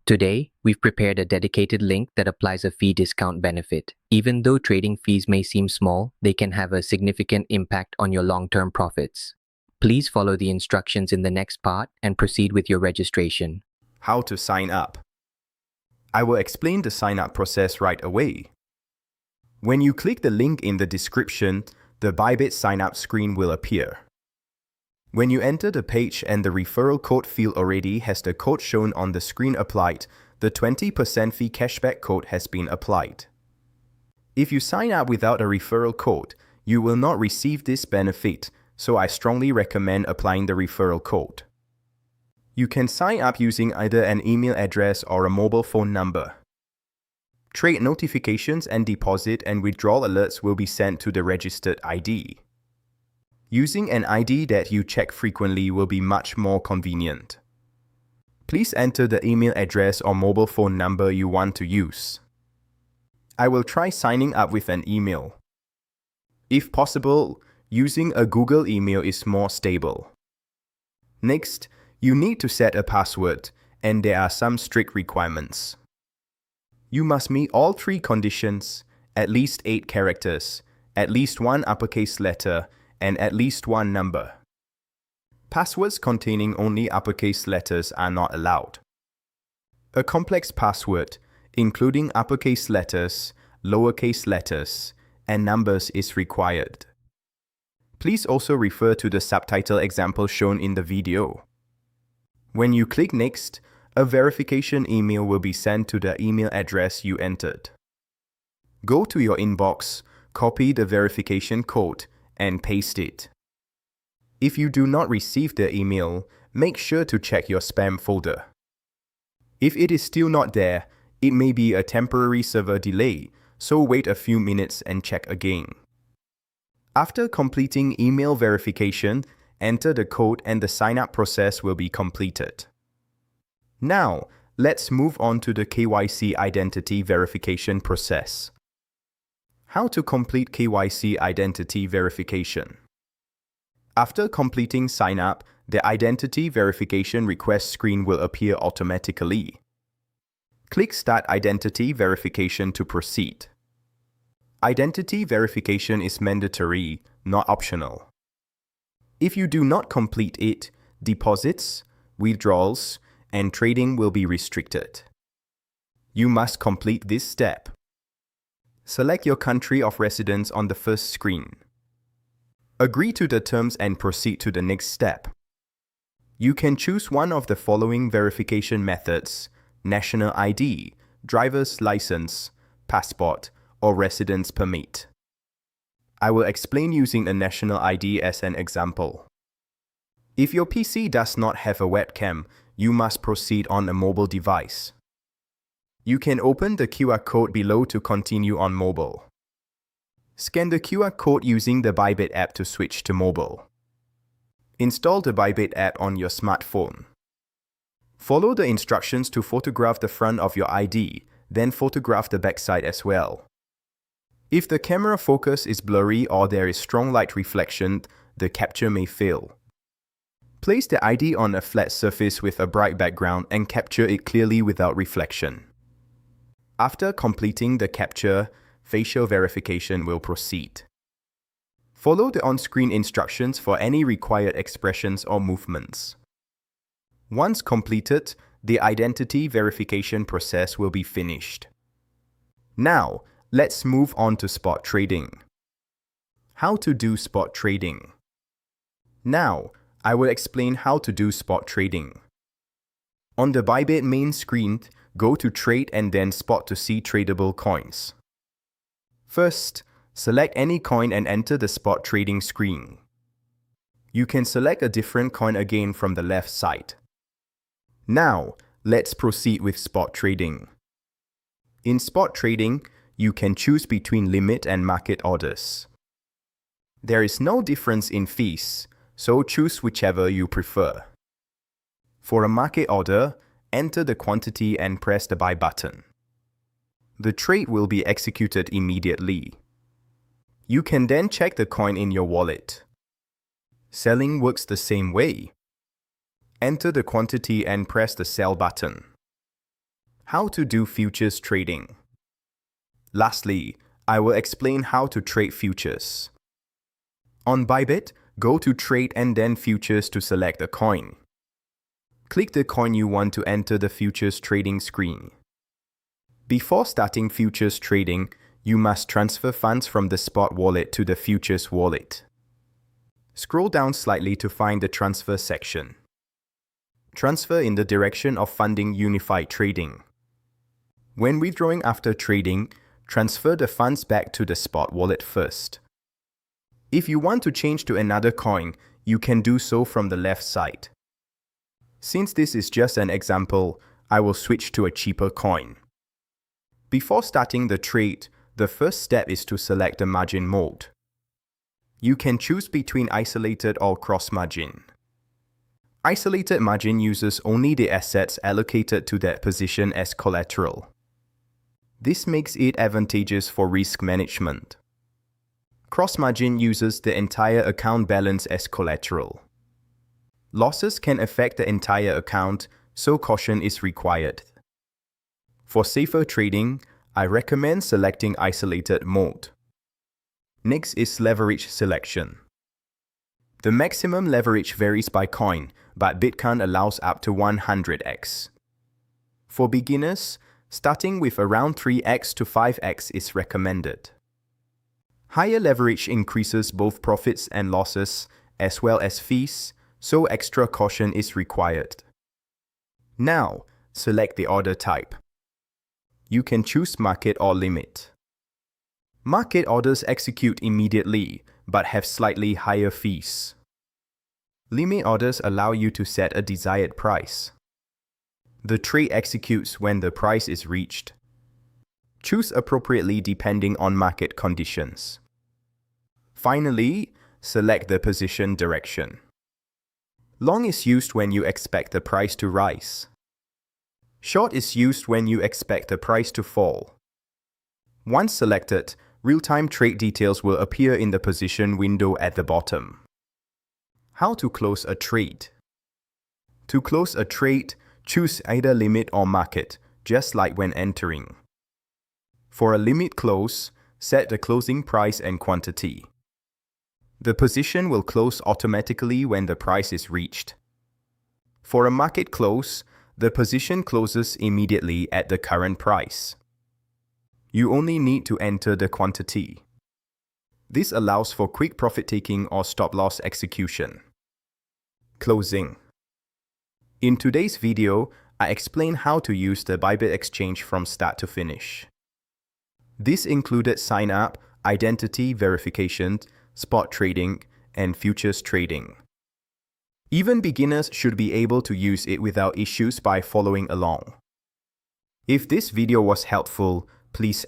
Today, we've prepared a dedicated link that applies a fee discount benefit. Even though trading fees may seem small, they can have a significant impact on your long-term profits. Please follow the instructions in the next part and proceed with your registration. How to sign up. I will explain the sign-up process right away. When you click the link in the description, the Bybit sign-up screen will appear. When you enter the page and the referral code field already has the code shown on the screen applied, the 20% fee cashback code has been applied. If you sign up without a referral code, you will not receive this benefit, so I strongly recommend applying the referral code. You can sign up using either an email address or a mobile phone number. Trade notifications and deposit and withdrawal alerts will be sent to the registered ID. Using an ID that you check frequently will be much more convenient. Please enter the email address or mobile phone number you want to use. I will try signing up with an email. If possible, using a Google email is more stable. Next, you need to set a password, and there are some strict requirements. You must meet all three conditions: at least 8 characters, at least one uppercase letter, and at least one number. Passwords containing only uppercase letters are not allowed. A complex password, including uppercase letters, lowercase letters, and numbers is required. Please also refer to the subtitle example shown in the video. When you click Next, a verification email will be sent to the email address you entered. Go to your inbox, copy the verification code, and paste it. If you do not receive the email, make sure to check your spam folder. If it is still not there, it may be a temporary server delay, so wait a few minutes and check again. After completing email verification, enter the code and the sign-up process will be completed. Now, let's move on to the KYC Identity Verification process. How to complete KYC Identity Verification. After completing sign-up, the Identity Verification request screen will appear automatically. Click Start Identity Verification to proceed. Identity verification is mandatory, not optional. If you do not complete it, deposits, withdrawals, and trading will be restricted. You must complete this step. Select your country of residence on the first screen. Agree to the terms and proceed to the next step. You can choose one of the following verification methods: national ID, driver's license, passport, or residence permit. I will explain using a national ID as an example. If your PC does not have a webcam, you must proceed on a mobile device. You can open the QR code below to continue on mobile. Scan the QR code using the Bybit app to switch to mobile. Install the Bybit app on your smartphone. Follow the instructions to photograph the front of your ID, then photograph the backside as well. If the camera focus is blurry or there is strong light reflection, the capture may fail. Place the ID on a flat surface with a bright background and capture it clearly without reflection. After completing the capture, facial verification will proceed. Follow the on-screen instructions for any required expressions or movements. Once completed, the identity verification process will be finished. Now, let's move on to spot trading. How to do spot trading. Now, I will explain how to do spot trading. On the Bybit main screen, go to Trade and then Spot to see tradable coins. First, select any coin and enter the spot trading screen. You can select a different coin again from the left side. Now, let's proceed with spot trading. In spot trading, you can choose between limit and market orders. There is no difference in fees, so choose whichever you prefer. For a market order, enter the quantity and press the buy button. The trade will be executed immediately. You can then check the coin in your wallet. Selling works the same way. Enter the quantity and press the sell button. How to do futures trading. Lastly, I will explain how to trade futures. On Bybit, go to Trade and then Futures to select a coin. Click the coin you want to enter the futures trading screen. Before starting futures trading, you must transfer funds from the spot wallet to the futures wallet. Scroll down slightly to find the transfer section. Transfer in the direction of funding unified trading. When withdrawing after trading, transfer the funds back to the spot wallet first. If you want to change to another coin, you can do so from the left side. Since this is just an example, I will switch to a cheaper coin. Before starting the trade, the first step is to select the margin mode. You can choose between isolated or cross margin. Isolated margin uses only the assets allocated to that position as collateral. This makes it advantageous for risk management. Cross margin uses the entire account balance as collateral. Losses can affect the entire account, so caution is required. For safer trading, I recommend selecting isolated mode. Next is leverage selection. The maximum leverage varies by coin, but Bitcoin allows up to 100x. For beginners, starting with around 3x to 5x is recommended. Higher leverage increases both profits and losses, as well as fees, so extra caution is required. Now, select the order type. You can choose market or limit. Market orders execute immediately, but have slightly higher fees. Limit orders allow you to set a desired price. The trade executes when the price is reached. Choose appropriately depending on market conditions. Finally, select the position direction. Long is used when you expect the price to rise. Short is used when you expect the price to fall. Once selected, real-time trade details will appear in the position window at the bottom. How to close a trade. To close a trade, choose either limit or market, just like when entering. For a limit close, set the closing price and quantity. The position will close automatically when the price is reached. For a market close, the position closes immediately at the current price. You only need to enter the quantity. This allows for quick profit-taking or stop-loss execution. Closing. In today's video, I explain how to use the Bybit exchange from start to finish. This included sign-up, identity verification, spot trading, and futures trading. Even beginners should be able to use it without issues by following along. If this video was helpful, please